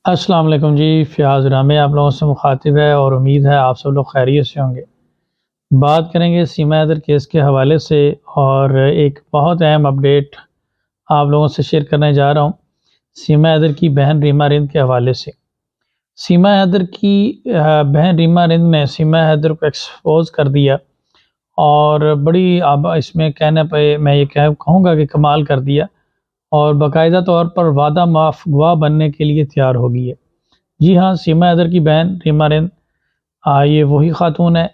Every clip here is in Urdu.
السلام علیکم جی، فیاض رامے آپ لوگوں سے مخاطب ہے اور امید ہے آپ سب لوگ خیریت سے ہوں گے۔ بات کریں گے سیما حیدر کیس کے حوالے سے اور ایک بہت اہم اپڈیٹ آپ لوگوں سے شیئر کرنے جا رہا ہوں سیما حیدر کی بہن ریما رند کے حوالے سے۔ سیما حیدر کی بہن ریما رند نے سیما حیدر کو ایکسپوز کر دیا اور بڑی اس میں کہنے پہ میں یہ کہوں گا کہ کمال کر دیا اور باقاعدہ طور پر وعدہ معاف گواہ بننے کے لیے تیار ہو گئی ہے۔ جی ہاں، سیما حیدر کی بہن ریما رند یہ وہی خاتون ہے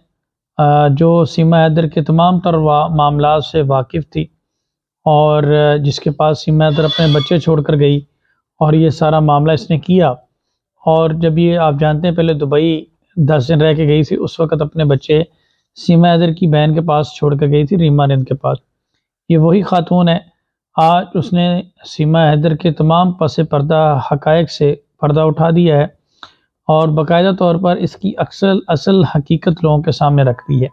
جو سیما حیدر کے تمام تر معاملات سے واقف تھی اور جس کے پاس سیما حیدر اپنے بچے چھوڑ کر گئی اور یہ سارا معاملہ اس نے کیا۔ اور جب یہ آپ جانتے ہیں پہلے دبئی 10 دن رہ کے گئی تھی، اس وقت اپنے بچے سیما حیدر کی بہن کے پاس چھوڑ کر گئی تھی، ریما رند کے پاس۔ یہ وہی خاتون ہے، آج اس نے سیما حیدر کے تمام پس پردہ حقائق سے پردہ اٹھا دیا ہے اور باقاعدہ طور پر اس کی اصل حقیقت لوگوں کے سامنے رکھ دی ہے۔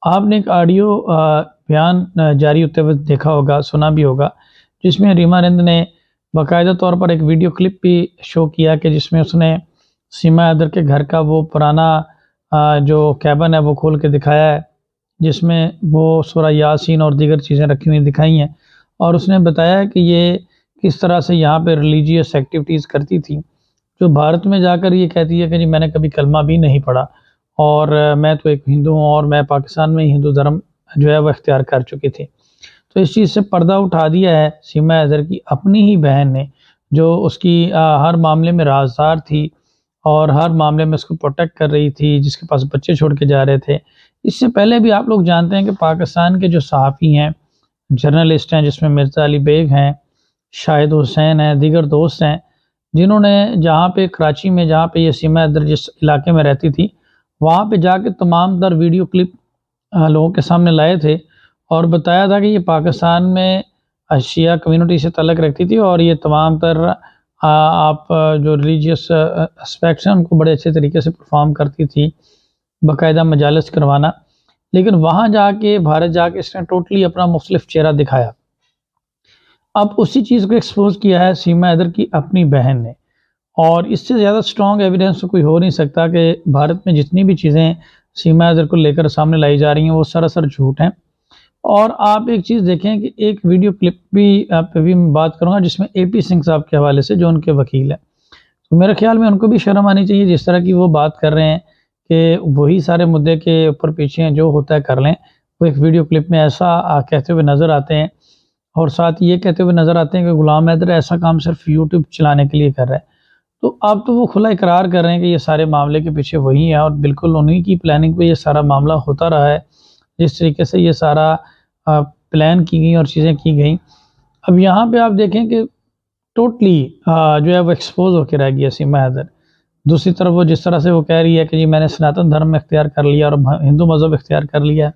آپ نے ایک آڈیو بیان جاری ہوتے ہوئے دیکھا ہوگا، سنا بھی ہوگا، جس میں ریما رند نے باقاعدہ طور پر ایک ویڈیو کلپ بھی شو کیا کہ جس میں اس نے سیما حیدر کے گھر کا وہ پرانا جو کیبن ہے وہ کھول کے دکھایا ہے، جس میں وہ سورہ یاسین اور دیگر چیزیں رکھی ہوئی دکھائی ہیں، اور اس نے بتایا ہے کہ یہ کس طرح سے یہاں پہ ریلیجیس ایکٹیویٹیز کرتی تھی، جو بھارت میں جا کر یہ کہتی ہے کہ جی میں نے کبھی کلمہ بھی نہیں پڑھا اور میں تو ایک ہندو ہوں اور میں پاکستان میں ہی ہندو دھرم جو ہے وہ اختیار کر چکی تھی۔ تو اس چیز سے پردہ اٹھا دیا ہے سیما حیدر کی اپنی ہی بہن نے، جو اس کی ہر معاملے میں رازدار تھی اور ہر معاملے میں اس کو پروٹیکٹ کر رہی تھی، جس کے پاس بچے چھوڑ کے جا رہے تھے۔ اس سے پہلے بھی آپ لوگ جانتے ہیں کہ پاکستان کے جو صحافی ہیں، جرنلسٹ ہیں، جس میں مرزا علی بیگ ہیں، شاہد حسین ہیں، دیگر دوست ہیں، جنہوں نے جہاں پہ کراچی میں جہاں پہ یہ سیما حیدر جس علاقے میں رہتی تھی وہاں پہ جا کے تمام تر ویڈیو کلپ لوگوں کے سامنے لائے تھے اور بتایا تھا کہ یہ پاکستان میں شیعہ کمیونٹی سے تعلق رکھتی تھی اور یہ تمام تر آپ جو ریلیجیس اسپیکٹس ہیں ان کو بڑے اچھے طریقے سے پرفارم کرتی تھی، باقاعدہ مجالس کروانا۔ لیکن وہاں جا کے بھارت جا کے اس نے ٹوٹلی اپنا مختلف چہرہ دکھایا۔ اب اسی چیز کو ایکسپوز کیا ہے سیما حیدر کی اپنی بہن نے، اور اس سے زیادہ سٹرونگ ایویڈنس تو کوئی ہو نہیں سکتا کہ بھارت میں جتنی بھی چیزیں سیما حیدر کو لے کر سامنے لائی جا رہی ہیں وہ سراسر جھوٹ ہیں۔ اور آپ ایک چیز دیکھیں کہ ایک ویڈیو کلپ بھی آپ پہ بھی میں بات کروں گا جس میں اے پی سنگھ صاحب کے حوالے سے، جو ان کے وکیل ہیں، تو میرے خیال میں ان کو بھی شرم آنی چاہیے جس طرح کی وہ بات کر رہے ہیں کہ وہی سارے مدعے کے اوپر پیچھے ہیں، جو ہوتا ہے کر لیں۔ وہ ایک ویڈیو کلپ میں ایسا کہتے ہوئے نظر آتے ہیں اور ساتھ یہ کہتے ہوئے نظر آتے ہیں کہ غلام حیدر ایسا کام صرف یوٹیوب چلانے کے لیے کر رہا ہے۔ تو اب تو وہ کھلا اقرار کر رہے ہیں کہ یہ سارے معاملے کے پیچھے وہی ہیں اور بالکل انہی کی پلاننگ پہ یہ سارا معاملہ ہوتا رہا ہے، جس طریقے سے یہ سارا پلان کی گئی اور چیزیں کی گئیں۔ اب یہاں پہ آپ دیکھیں کہ ٹوٹلی جو ہے وہ ایکسپوز ہو کے رہ گیا سیما حیدر۔ دوسری طرف وہ جس طرح سے وہ کہہ رہی ہے کہ جی میں نے سناتن دھرم اختیار کر لیا اور ہندو مذہب اختیار کر لیا ہے،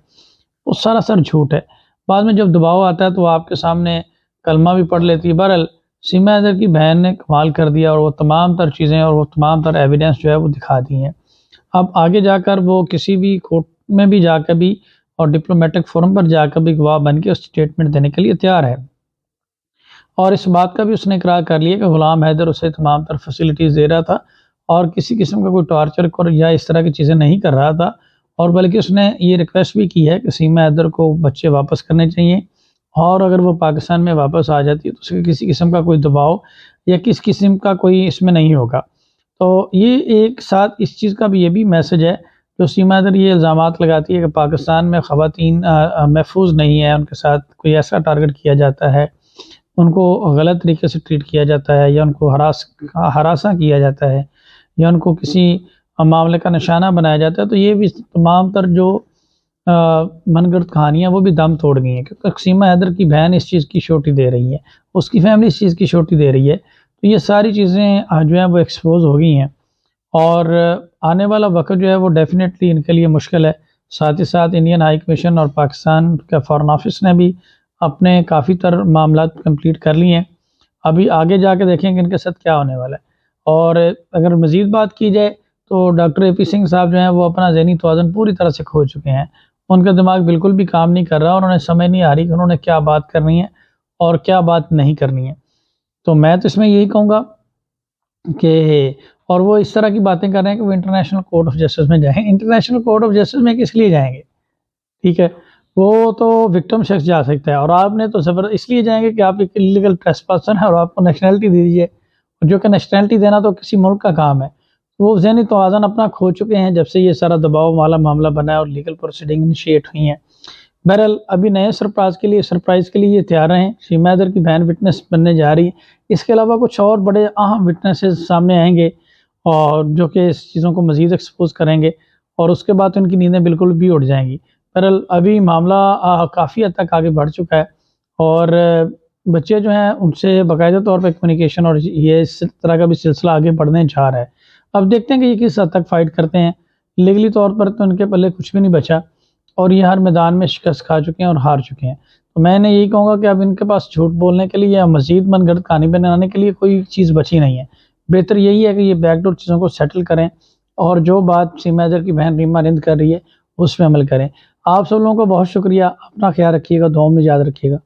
وہ سراسر جھوٹ ہے۔ بعد میں جب دباؤ آتا ہے تو وہ آپ کے سامنے کلمہ بھی پڑھ لیتی ہے۔ بہرحال سیما حیدر کی بہن نے کمال کر دیا اور وہ تمام تر چیزیں اور وہ تمام تر ایویڈنس جو ہے وہ دکھا دی ہیں۔ اب آگے جا کر وہ کسی بھی کورٹ میں بھی جا کر بھی اور ڈپلومیٹک فورم پر جا کر بھی گواہ بن کے اس اسٹیٹمنٹ دینے کے لیے تیار ہے، اور اس بات کا بھی اس نے اقرار کر لیا کہ غلام حیدر اسے تمام تر فیسلٹیز دے رہا تھا اور کسی قسم کا کوئی ٹارچر یا اس طرح کی چیزیں نہیں کر رہا تھا، اور بلکہ اس نے یہ ریکویسٹ بھی کی ہے کہ سیما حیدر کو بچے واپس کرنے چاہیے اور اگر وہ پاکستان میں واپس آ جاتی ہے تو اس کے کسی قسم کا کوئی دباؤ یا کس قسم کا کوئی اس میں نہیں ہوگا۔ تو یہ ایک ساتھ اس چیز کا بھی یہ بھی میسج ہے جو سیما حیدر یہ الزامات لگاتی ہے کہ پاکستان میں خواتین محفوظ نہیں ہیں، ان کے ساتھ کوئی ایسا ٹارگٹ کیا جاتا ہے، ان کو غلط طریقے سے ٹریٹ کیا جاتا ہے یا ان کو ہراساں کیا جاتا ہے یا ان کو کسی معاملے کا نشانہ بنایا جاتا ہے۔ تو یہ بھی تمام تر جو من گھڑت کہانیاں وہ بھی دم توڑ گئی ہیں، کیونکہ سیما حیدر کی بہن اس چیز کی شورٹی دے رہی ہے، اس کی فیملی اس چیز کی شورٹی دے رہی ہے۔ تو یہ ساری چیزیں جو ہیں وہ ایکسپوز ہو گئی ہیں اور آنے والا وقت جو ہے وہ ڈیفینیٹلی ان کے لیے مشکل ہے۔ ساتھ ہی ساتھ انڈین ہائی کمیشن اور پاکستان کا فارن آفس نے بھی اپنے کافی تر معاملات کمپلیٹ کر لیے ہیں۔ ابھی آگے جا کے دیکھیں کہ ان کے ساتھ کیا ہونے والا ہے۔ اور اگر مزید بات کی جائے تو ڈاکٹر اے پی سنگھ صاحب جو ہیں وہ اپنا ذہنی توازن پوری طرح سے کھو چکے ہیں، ان کا دماغ بالکل بھی کام نہیں کر رہا اور انہیں سمجھ نہیں آ رہی کہ انہوں نے کیا بات کرنی ہے اور کیا بات نہیں کرنی ہے۔ تو میں تو اس میں یہی کہوں گا کہ اور وہ اس طرح کی باتیں کر رہے ہیں کہ وہ انٹرنیشنل کورٹ آف جسٹس میں جائیں. انٹرنیشنل کورٹ آف جسٹس میں کس لیے جائیں گے؟ ٹھیک ہے، وہ تو وکٹم شخص جا سکتا ہے، اور آپ نے تو اس لیے جائیں گے کہ آپ ایک انلیگل ٹریسپاسر ہیں اور آپ کو نیشنلٹی دے دیجیے، جو کہ نیشنلٹی دینا تو کسی ملک کا کام ہے. وہ ذہنی توازن اپنا کھو چکے ہیں جب سے یہ سارا دباؤ والا معاملہ بنا ہے اور لیگل پروسیڈنگ انیشیٹ ہوئی ہیں. بہرحال ابھی نئے سرپرائز کے لیے یہ تیار رہیں. شیما حیدر کی بہن وٹنس بننے جا رہی ہے. اس کے علاوہ کچھ اور بڑے اہم وٹنسز سامنے آئیں گے اور جو کہ اس چیزوں کو مزید ایکسپوز کریں گے، اور اس کے بعد ان کی نیندیں بالکل بھی اڑ جائیں گی. بہرحال ابھی معاملہ کافی حد تک آگے بڑھ چکا ہے، اور بچے جو ہیں ان سے باقاعدہ طور پہ کمیونیکیشن اور یہ اس طرح کا بھی سلسلہ آگے بڑھنے جا رہا ہے. اب دیکھتے ہیں کہ یہ کس حد تک فائٹ کرتے ہیں. لیگلی طور پر تو ان کے پلے کچھ بھی نہیں بچا، اور یہ ہر میدان میں شکست کھا چکے ہیں اور ہار چکے ہیں. تو میں نے یہی کہوں گا کہ اب ان کے پاس جھوٹ بولنے کے لیے یا مزید من گھڑت کہانی بنانے کے لیے کوئی چیز بچی نہیں ہے. بہتر یہی ہے کہ یہ بیک ڈور چیزوں کو سیٹل کریں، اور جو بات سیما حیدر کی بہن ریما رند کر رہی ہے اس پہ عمل کریں. آپ سب لوگوں کو بہت شکریہ. اپنا خیال رکھیے گا، دعاؤں میں یاد رکھیے گا.